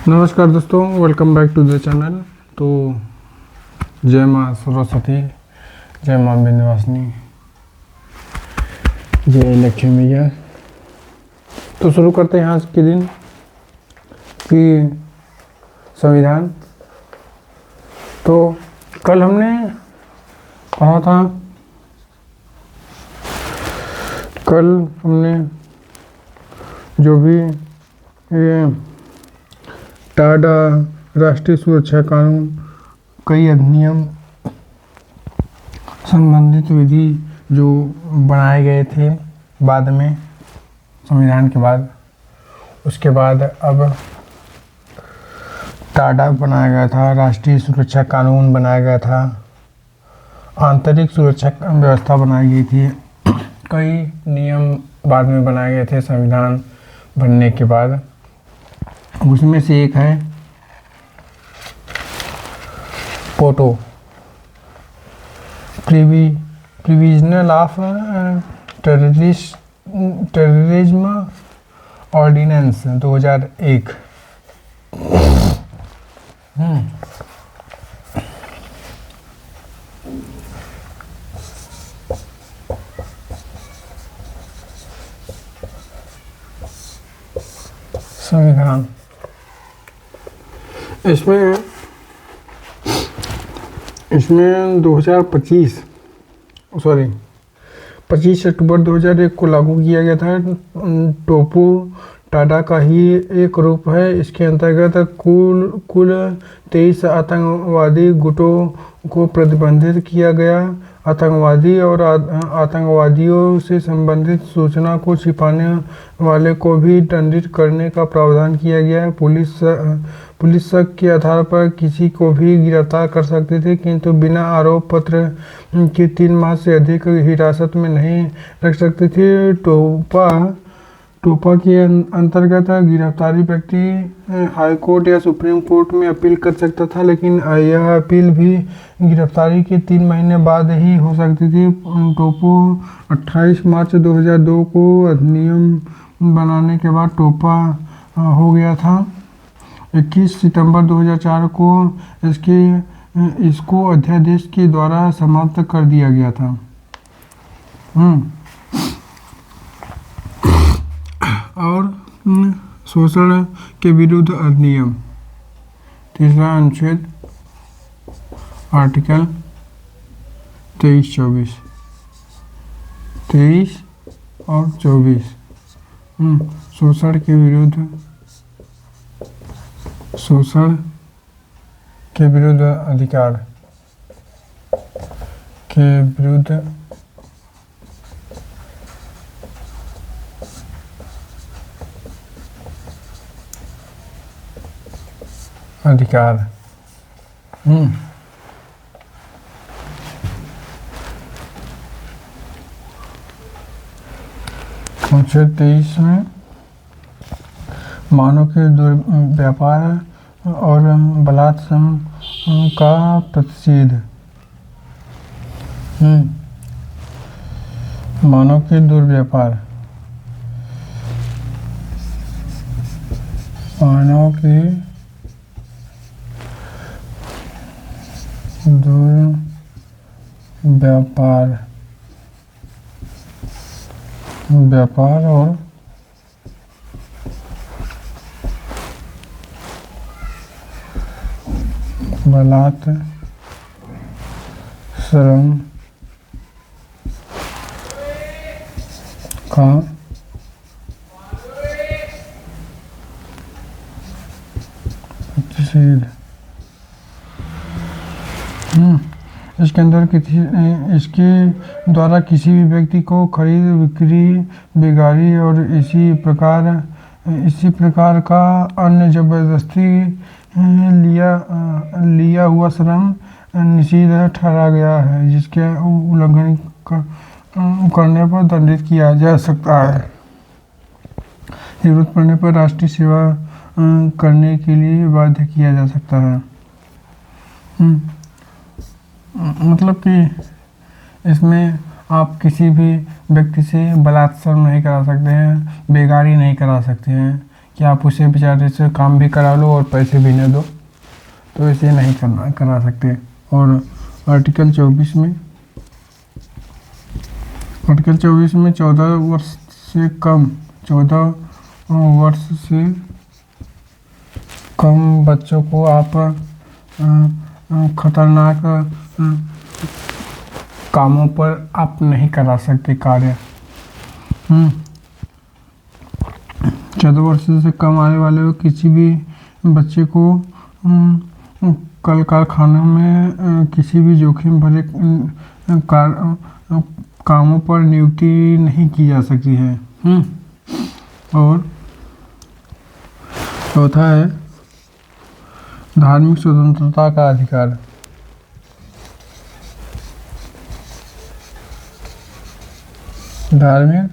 नमस्कार दोस्तों, welcome back to the channel. तो जय माँ सरस्वती, जय माँ विंध्यवासिनी, जय लक्ष्मी मैया। तो शुरू करते हैं आज के दिन की संविधान। तो कल हमने पढ़ा था, कल हमने जो भी टाडा, राष्ट्रीय सुरक्षा कानून, कई अधिनियम, संबंधित विधि जो बनाए गए थे बाद में, संविधान के बाद, उसके बाद अब टाडा बनाया गया था, राष्ट्रीय सुरक्षा कानून बनाया गया था, आंतरिक सुरक्षा व्यवस्था बनाई गई थी, कई नियम बाद में बनाए गए थे संविधान बनने के बाद। उसमें से एक है पोटो, प्रिविजनल ऑफ टेररिज्म ऑर्डिनेंस 2001। संविधान, इसमें 2025 25 अक्टूबर 2001 को लागू किया गया था। टोपो टाडा का ही एक रूप है। इसके अंतर्गत कुल 23 आतंकवादी गुटों को प्रतिबंधित किया गया। आतंकवादी और आतंकवादियों से संबंधित सूचना को छिपाने वाले को भी दंडित करने का प्रावधान किया गया है। पुलिस शक के आधार पर किसी को भी गिरफ्तार कर सकती थी, किंतु बिना आरोप पत्र के 3 माह से अधिक हिरासत में नहीं रख सकती थी। टोपा के अंतर्गत गिरफ्तारी व्यक्ति हाईकोर्ट या सुप्रीम कोर्ट में अपील कर सकता था, लेकिन यह अपील भी गिरफ्तारी के 3 महीने बाद ही हो सकती थी। टोपो 28 मार्च 2002 को अधिनियम बनाने के बाद टोपा हो गया था। 21 सितंबर 2004 को इसको अध्यादेश के द्वारा समाप्त कर दिया गया था। और शोषण के विरुद्ध अधिनियम, 3रा अनुच्छेद, आर्टिकल 23 और 24। शोषण के विरुद्ध अधिकार के विरुद्ध अधिकार। अनुच्छेद 23 में मानव के दुर्व्यापार और बलात्कार का प्रतिषेध। मानव के दुर्व्यापार, मानव के व्यापार और बलात्कार का प्रतिषेध। इसके अंदर इसके द्वारा किसी भी व्यक्ति को खरीद, बिक्री, बेगारी और इसी प्रकार का अन्य जबरदस्ती लिया हुआ श्रम निषिद्ध ठहरा गया है, जिसके उल्लंघन करने पर दंडित किया जा सकता है। जरूरत पड़ने पर राष्ट्रीय सेवा करने के लिए बाध्य किया जा सकता है। मतलब कि इसमें आप किसी भी व्यक्ति से बलात्कार नहीं करा सकते हैं, बेगारी नहीं करा सकते हैं, कि आप उसे बेचारे से काम भी करा लो और पैसे भी न दो, तो इसे नहीं करा सकते। और आर्टिकल 24 में 14 वर्ष से कम 14 वर्ष से कम बच्चों को आप खतरनाक कामों पर आप नहीं करा सकते कार्य। 14 वर्ष से कम आने वाले किसी भी बच्चे को कल कारखाना में किसी भी जोखिम भरे कामों पर नियुक्ति नहीं की जा सकती है। और चौथा है धार्मिक स्वतंत्रता का अधिकार। धार्मिक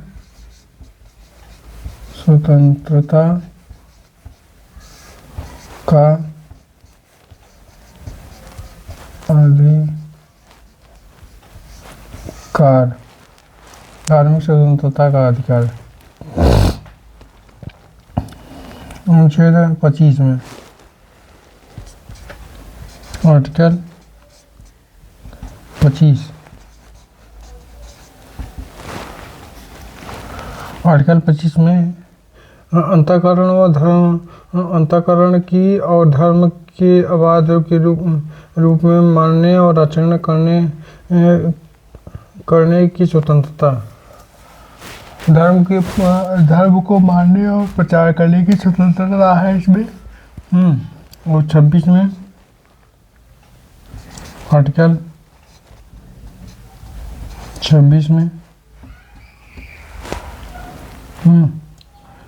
स्वतंत्रता का अधिकार। धार्मिक स्वतंत्रता का अधिकार अनुच्छेद 25 में, आर्टिकल 25 में अंतःकरण व धर्म अंतःकरण की और धर्म के अबाध के रूप में मानने और आचरण करने की स्वतंत्रता। धर्म को मानने और प्रचार करने की स्वतंत्रता है इसमें। और 26 में आर्टिकल 26 में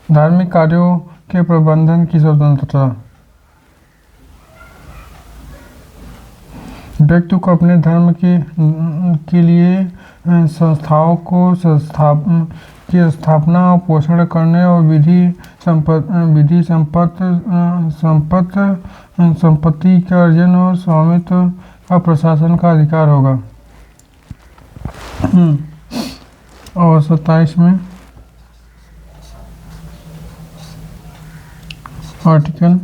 धार्मिक कार्यों के प्रबंधन की स्वतंत्रता। व्यक्ति को अपने धर्म के लिए संस्थाओं को की स्थापना और पोषण करने और संपत्ति के अर्जन और स्वामित्व का प्रशासन का अधिकार होगा। और 27 में आर्टिकल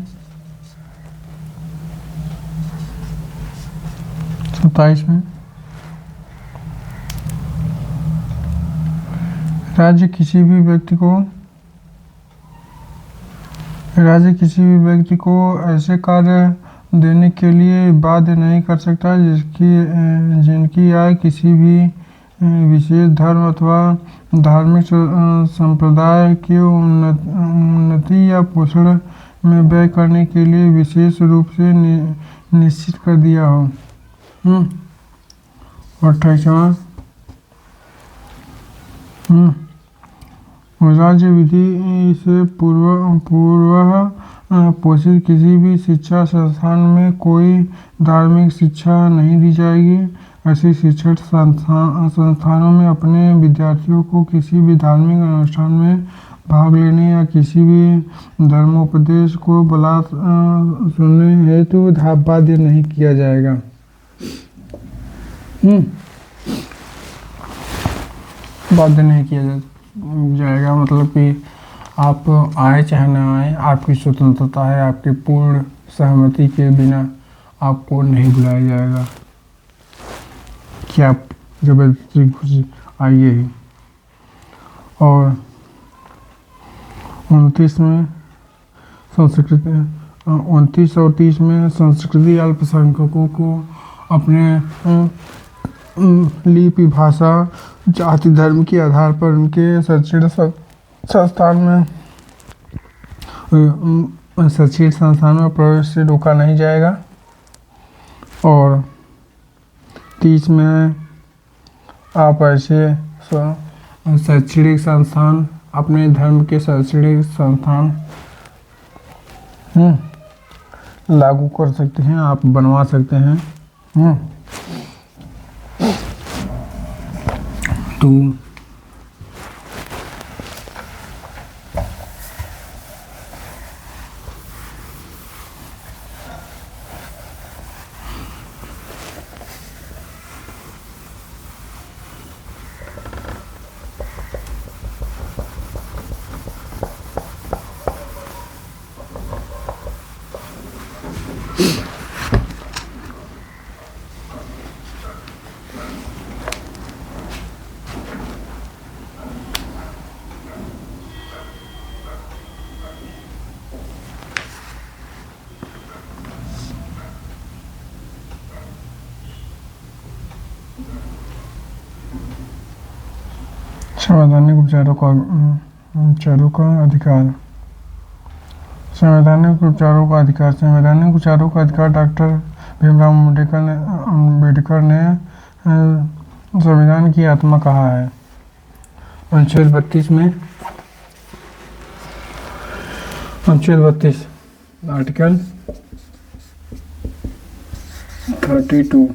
27 में राज्य किसी भी व्यक्ति को ऐसे कार्य देने के लिए बाध्य नहीं कर सकता जिनकी आय किसी भी विशेष धर्म अथवा धार्मिक संप्रदाय के उन्नति या पोषण में व्यय करने के लिए विशेष रूप से निश्चित कर दिया हो। 28वां राज्य विधि से पूर्व पोषित किसी भी शिक्षा संस्थान में कोई धार्मिक शिक्षा नहीं दी जाएगी। ऐसे शिक्षण संस्थानों में अपने विद्यार्थियों को किसी भी धार्मिक अनुष्ठान में भाग लेने या किसी भी धर्मोपदेश को सुनने हेतु बाध्य नहीं किया जाएगा। बाध्य नहीं किया जाएगा मतलब कि आप आए चाहे न आए, आपकी स्वतंत्रता है। आपकी पूर्ण सहमति के बिना आपको नहीं बुलाया जाएगा कि आप जबरदस्ती खुशी आइए ही। और 29 में संस्कृति 29 और 30 में संस्कृति अल्पसंख्यकों को अपने लिपि भाषा जाति धर्म के आधार पर उनके शैक्षणिक संस्थान में प्रवेश से रोका नहीं जाएगा। और 30 में आप ऐसे शैक्षणिक संस्थान अपने धर्म के शैक्षणिक संस्थान लागू कर सकते हैं, आप बनवा सकते हैं। तो संवैधानिक उपचारों का अधिकार। संवैधानिक उपचारों का अधिकार। संवैधानिक उपचारों का अधिकार डॉक्टर भीमराव अम्बेडकर ने संविधान की आत्मा कहा है। अनुच्छेद 32 में अनुच्छेद 32 आर्टिकल 32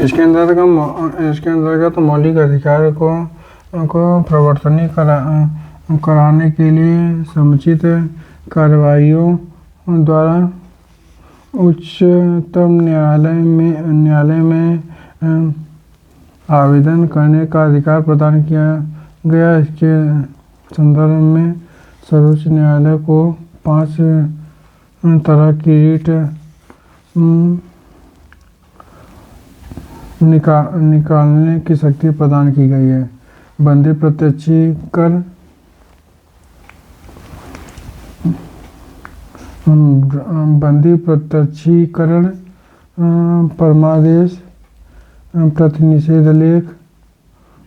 इसके अंतर्गत मौलिक अधिकार को प्रवर्तनीय कराने के लिए समुचित कार्रवाइयों द्वारा उच्चतम न्यायालय में आवेदन करने का अधिकार प्रदान किया गया। इसके संदर्भ में सर्वोच्च न्यायालय को 5 तरह की रीट निकालने की शक्ति प्रदान की गई है। बंदी प्रत्यक्षीकरण, परमादेश, प्रतिनिषेध लेख,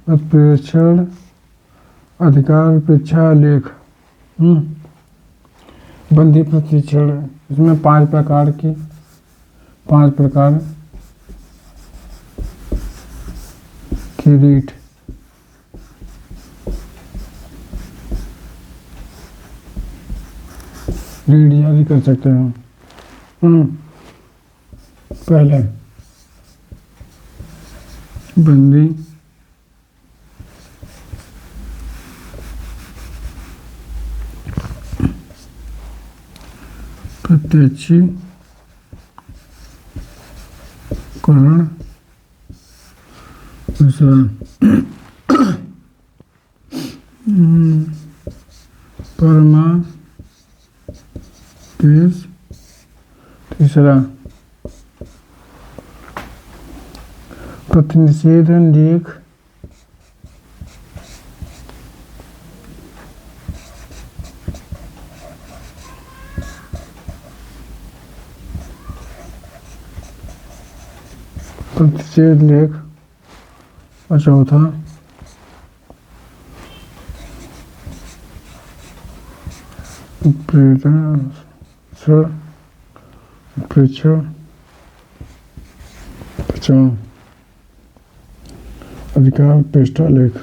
उत्प्रेक्षण अधिकार, परीक्षा लेख। बंदी प्रतिक्षण इसमें 5 प्रकार की रीट। जारी कर सकते हैं। पहले बंदी प्रत्यक्षीकरण, दूसरा परमादेश, तीसरा प्रतिनिषेध लेख, और चौथा प्रेक्षण अधिकार, पृष्ठा लेख।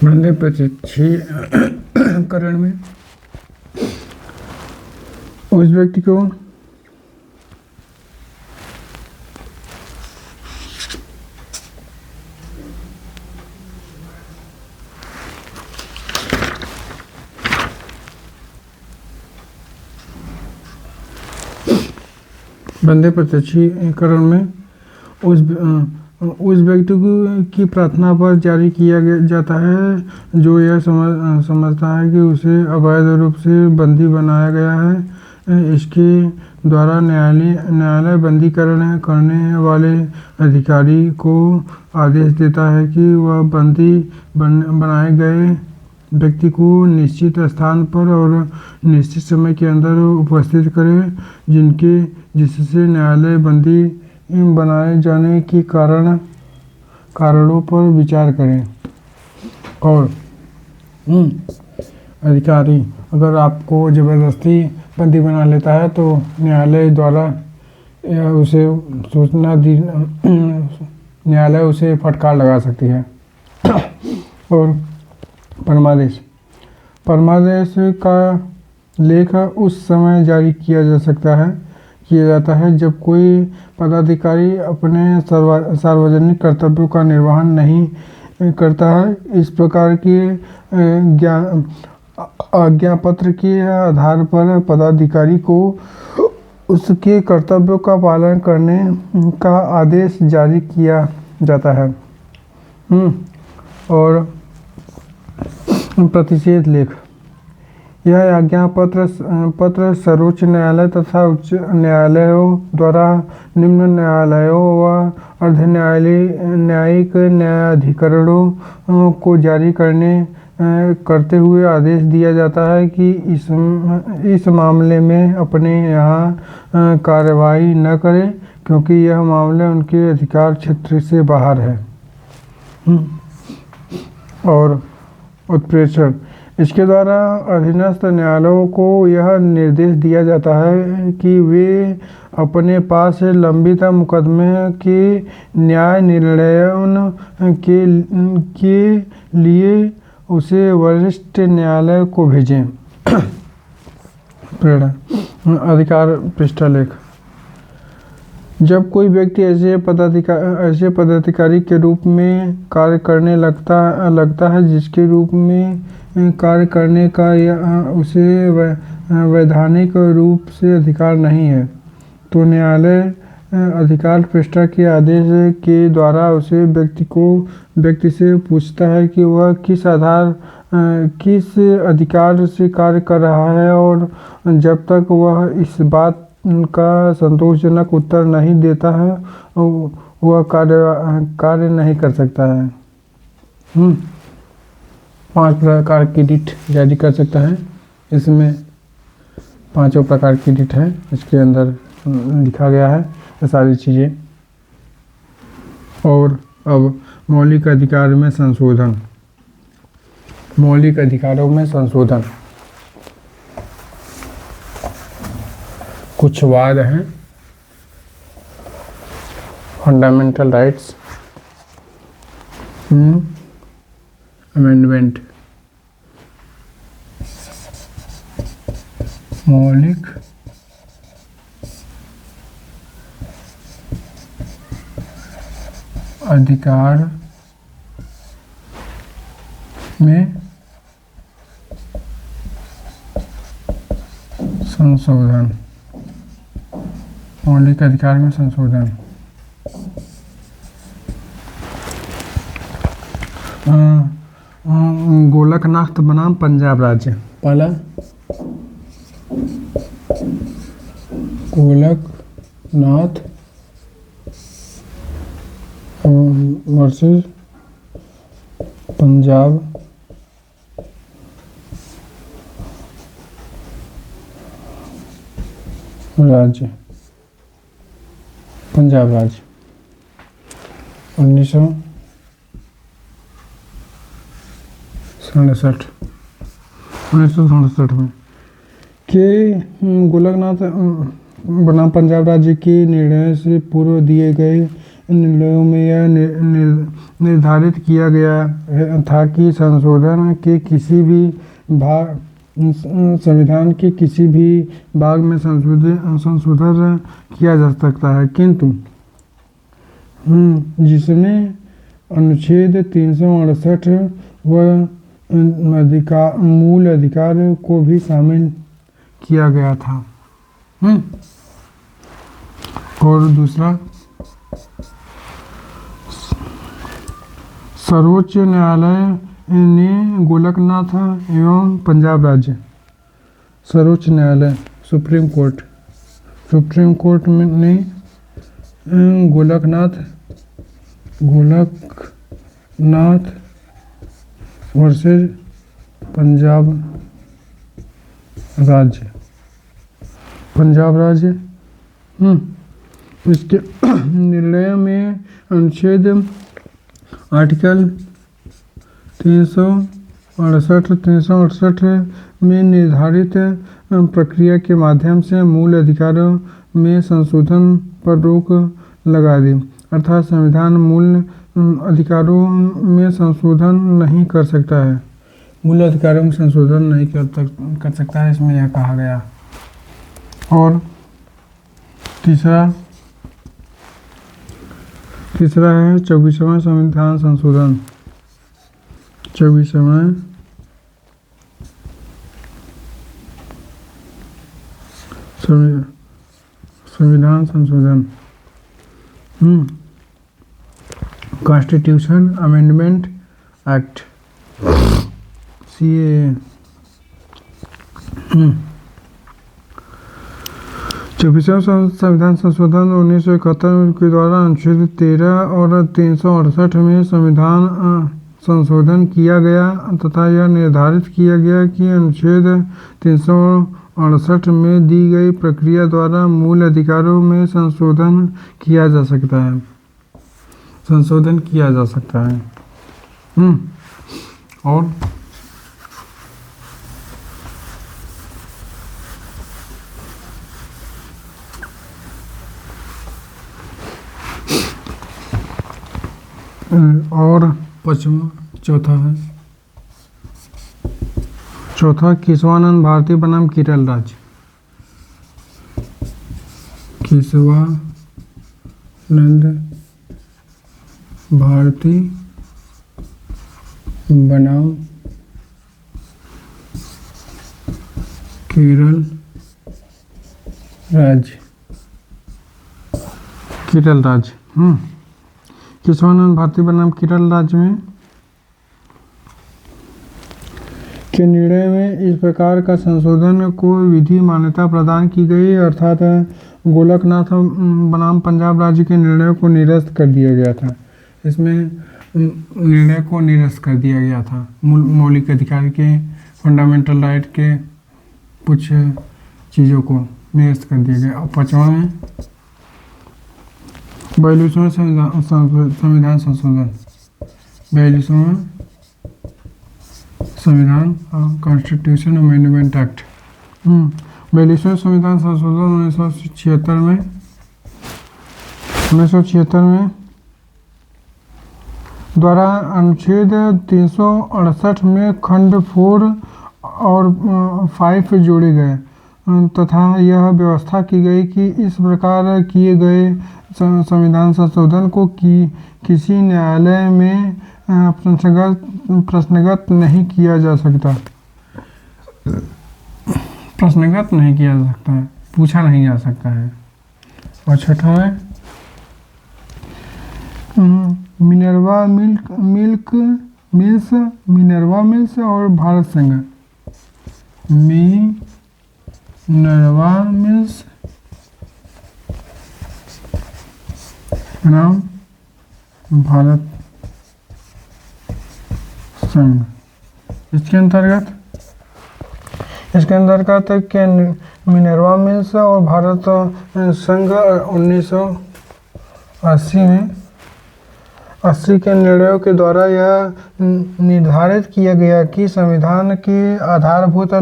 बंदी प्रत्यक्षीकरण में उस व्यक्ति को बंदे प्रत्यक्षीकरण में उस व्यक्ति की प्रार्थना पर जारी किया जाता है जो यह समझता है कि उसे अवैध रूप से बंदी बनाया गया है। इसके द्वारा न्यायालय बंदी करने वाले अधिकारी को आदेश देता है कि वह बंदी बनाए गए व्यक्ति को निश्चित स्थान पर और निश्चित समय के अंदर उपस्थित करे, जिससे न्यायालय बंदी बनाए जाने के कारणों पर विचार करें। और अधिकारी अगर आपको जबरदस्ती बंदी बना लेता है तो न्यायालय द्वारा उसे सूचना दी, न्यायालय उसे फटकार लगा सकती है। और परमादेश का लेख उस समय जारी किया जाता है जब कोई पदाधिकारी अपने सार्वजनिक कर्तव्यों का निर्वहन नहीं करता है। इस प्रकार के आज्ञा पत्र के आधार पर पदाधिकारी को उसके कर्तव्यों का पालन करने का आदेश जारी किया जाता है। और प्रतिषेध लेख, यह आज्ञा पत्र सर्वोच्च न्यायालय तथा उच्च न्यायालयों द्वारा निम्न न्यायालयों व अर्ध न्यायिक न्यायाधिकरणों को जारी करते हुए आदेश दिया जाता है कि इस मामले में अपने यहाँ कार्रवाई न करें, क्योंकि यह मामले उनके अधिकार क्षेत्र से बाहर है। और उत्प्रेषण, इसके द्वारा अधीनस्थ न्यायालयों को यह निर्देश दिया जाता है कि वे अपने पास लंबित मुकदमे के न्याय निर्णयन के लिए उसे वरिष्ठ न्यायालय को भेजें। प्रेरणा अधिकार पृष्ठालेख, जब कोई व्यक्ति ऐसे पदाधिकारी के रूप में कार्य करने लगता है जिसके रूप में कार्य करने का उसे वैधानिक रूप से अधिकार नहीं है, तो न्यायालय अधिकार पृष्ठा के आदेश के द्वारा उसे व्यक्ति से पूछता है कि वह किस अधिकार से कार्य कर रहा है, और जब तक वह इस बात का संतोषजनक उत्तर नहीं देता है वह कार्य नहीं कर सकता है। 5 प्रकार की रिट जारी कर सकता है। इसमें 5 प्रकार की रिट है, इसके अंदर लिखा गया है ये सारी चीज़ें। और अब मौलिक अधिकार में संशोधन, मौलिक अधिकारों में संशोधन। कुछ वाद हैं, फंडामेंटल राइट्स अमेंडमेंट, मौलिक अधिकार में संशोधन, मौलिक अधिकार में संशोधन। गोलकनाथ बनाम पंजाब राज्य, पहला गोलकनाथ वर्सेस पंजाब राज्य, पंजाब राज्य 1967 में के गोलकनाथ बनाम पंजाब राज्य के निर्णय से पूर्व दिए गए निर्णयों में यह निर्धारित किया गया था कि संशोधन के किसी भी भाग संविधान के किसी भी भाग में संशोधन किया जा सकता है, किंतु जिसमें अनुच्छेद 368 व मूल अधिकार को भी शामिल किया गया था। और दूसरा, सर्वोच्च न्यायालय ने गोलकनाथ एवं पंजाब राज्य, सर्वोच्च न्यायालय सुप्रीम कोर्ट ने गोलकनाथ वर्सेस पंजाब राज्य इसके निर्णय में अनुच्छेद आर्टिकल 368 में निर्धारित प्रक्रिया के माध्यम से मूल अधिकारों में संशोधन पर रोक लगा दी, अर्थात संविधान मूल अधिकारों में संशोधन नहीं कर सकता है, मूल अधिकारों में संशोधन नहीं कर सकता है, इसमें यह कहा गया। और तीसरा है 24वां संविधान संशोधन, 24वां संविधान संशोधन, कॉन्स्टिट्यूशन अमेंडमेंट एक्ट, CAA। 24वां संविधान संशोधन 1971 के द्वारा अनुच्छेद 13 और 368 में संविधान संशोधन किया गया तथा यह निर्धारित किया गया कि अनुच्छेद 368 में दी गई प्रक्रिया द्वारा मूल अधिकारों में संशोधन किया जा सकता है। और चौथा केशवानंद भारती बनाम केरल राज्य। केशवानंद भारती बनाम केरल राज्य। केशवानंद भारती बनाम केरल राज्य में के निर्णय में इस प्रकार का संशोधन को विधि मान्यता प्रदान की गई, अर्थात गोलकनाथ बनाम पंजाब राज्य के निर्णय को निरस्त कर दिया गया था। इसमें निर्णय को निरस्त कर दिया गया था, मौलिक अधिकार के, फंडामेंटल राइट के कुछ चीज़ों को निरस्त कर दिया गया। और 5वां में 42वां संविधान संशोधन, 42वां संविधान कॉन्स्टिट्यूशन अमेंडमेंट एक्ट। 42वां संविधान संशोधन 1976 में द्वारा अनुच्छेद 368 में खंड 4 और 5 जोड़े गए तथा यह व्यवस्था की गई कि इस प्रकार किए गए संविधान संशोधन को किसी न्यायालय में प्रश्नगत नहीं किया जा सकता है, पूछा नहीं जा सकता है। और 6वां है मिनर्वा मिल्स और भारत संघ। मिनर्वा मिल्स बनाम भारत संघ। इसके अंतर्गत के मिनर्वा मिल्स और भारत संघ 1980 के निर्णयों के द्वारा यह निर्धारित किया गया कि संविधान के आधारभूत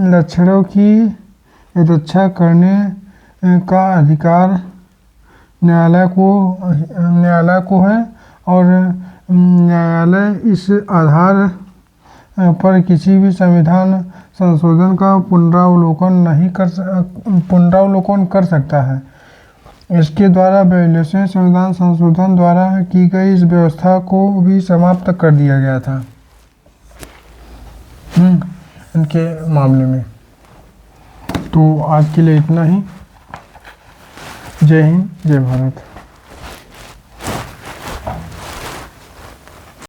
लक्षणों की रक्षा करने का अधिकार न्यायालय को है और न्यायालय इस आधार पर किसी भी संविधान संशोधन का पुनरावलोकन कर सकता है। इसके द्वारा 42वें संविधान संशोधन द्वारा की गई इस व्यवस्था को भी समाप्त कर दिया गया था इनके मामले में। तो आज के लिए इतना ही। जय हिंद, जय भारत।